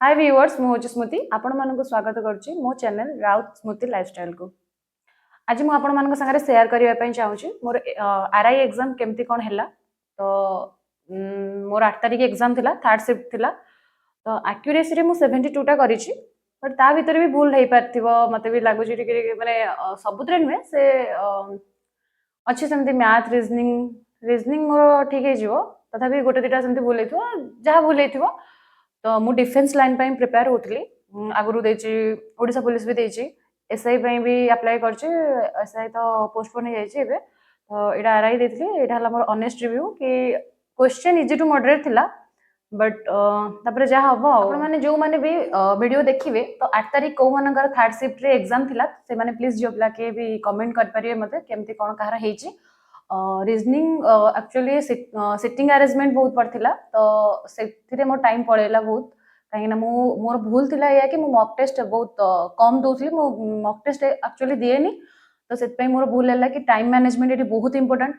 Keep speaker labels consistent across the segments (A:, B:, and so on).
A: हाय viewers मु स्मृति आपण मानक स्वागत करुच्ची मो चैनल राउत स्मृति लाइफस्टाइल को आज मु आपण मानक संगे शेयर करबा पई चाहूची मोर आरआई एग्जाम केमती कोन हैला तो मोर 8 तारिख एग्जाम थिला थर्ड शिफ्ट थिला तो एक्यूरेसी रे मु 72 टा करिछि बट ता भीतर भी भूल हेई पारथिबो मते भी लागुची टिके माने सबुतरे नुहे से अच्छे सेमती मैथ रीजनिंग मोर ठीक हे जिवो तथापि गोटे दिटा सेमती भूल हेथिबो जहा भूल हेथिबो तो मु डिफेंस लाइन पे प्रिपेयर होतली आगुरु देची ओडिशा पुलिस भी देची एसआई पे भी अप्लाई करची एसआई तो पोस्टपोन हो जाइए एबे तो एटा आरआई देतली एटा हला मोर ऑनेस्ट रिव्यू कि क्वेश्चन इजी टू मॉडरेट थिला बट तापर जा हबो आपण माने जो माने भी वीडियो देखिबे तो 8 तारिख को मानकर थर्ड शिफ्ट रे एग्जाम थिला से माने प्लीज जो पिला के भी कमेंट कर परिए मते केमती कोन कहार हेची रीजनिंग एक्चुअली सिटिंग अरेंजमेंट बहुत पड़थिला तो से मोर टाइम पळेला बहुत कहीं मोर भूल थिला या कि मो मॉक टेस्ट बहुत कम दोथली मो मॉक टेस्ट एक्चुअली दिएनी तो से मोर भूल है कि टाइम मैनेजमेंट ये बहुत इंपोर्टेंट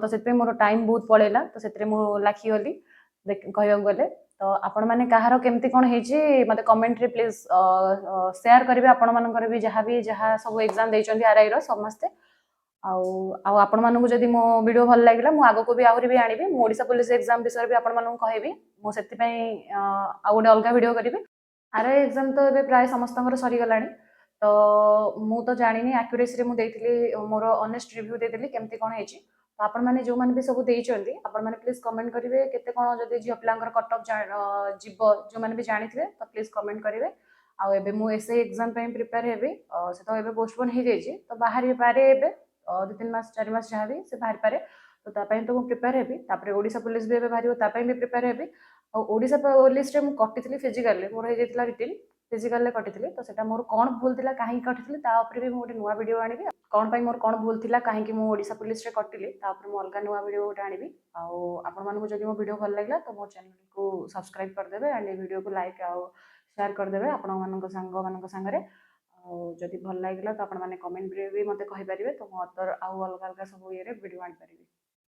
A: तो से मोर टाइम बहुत पळेला तो से मु लाखी गली कहया गले तो आपण माने कहार केमती कोन हेची मते कमेंट रे प्लीज शेयर करिवे आपण मानकर भी जहा सब एग्जाम देचंदी आरआई रो समस्ते आपण मानक जदि मो वीडियो भल लागिला मु आगो को भी आहुरी भी आनिबी मु ओडिशा पुलिस एग्जाम विषय भी आपण मानक कहबी मु सेति पई आ गोटे अलगा वीडियो करिबी आरआई एग्जाम तो एबे प्राय समस्तंकर सरी गलानी तो मु तो जानिनी एक्यूरेसी रे मु देइथिली मोर ऑनेस्ट रिव्यू देइथिली केमती कोन हेची तो आपण माने जो माने भी सब देइचंदी आपण माने प्लीज कमेंट करिवे केते कोन जदि जियो प्लांकर कट ऑफ जीवो जो माने भी जानिथिबे तो प्लीज कमेंट करिवे आ एबे मु एसए एग्जाम पे प्रिपेयर हेबी से तो एबे पोस्टपोन हे जाइए तो बाहर पारे एबे 2-3 मास 4 मास जहाँ भी से बाहर पारे तो तापाई तो मु प्रिपेयर हेबी तापरे ओडिशा पुलिस भी एबे बाहर तापाई भी प्रिपेयर हेबी आ ओडिशा पुलिस रे मु कटिथिली फिजिकल मोर हे जेतला रिटिन फिजिकल ले कटिथिली तो सेटा मोर कोन भूल थिला काहे कटिथिली ता ऊपर भी मु गोटे नुवा वीडियो आनिबी कोन पई मोर कोन भूल थिला काहे कि मु ओडिशा पुलिस रे कटिली ता ऊपर मु अलगा नुवा वीडियो गोटे आनिबी आ आपण मानकु जदि मो वीडियो भल लागला तो मो चैनल को सब्सक्राइब कर देबे एंड ए वीडियो को लाइक आ शेयर कर देबे आपण मानक संगरे जदि भल लागला तो आपण माने कमेंट रे भी मते कहि परिबे तो मो अदर आउ अलगा अलगा सब ये रे वीडियो आनि परिबे।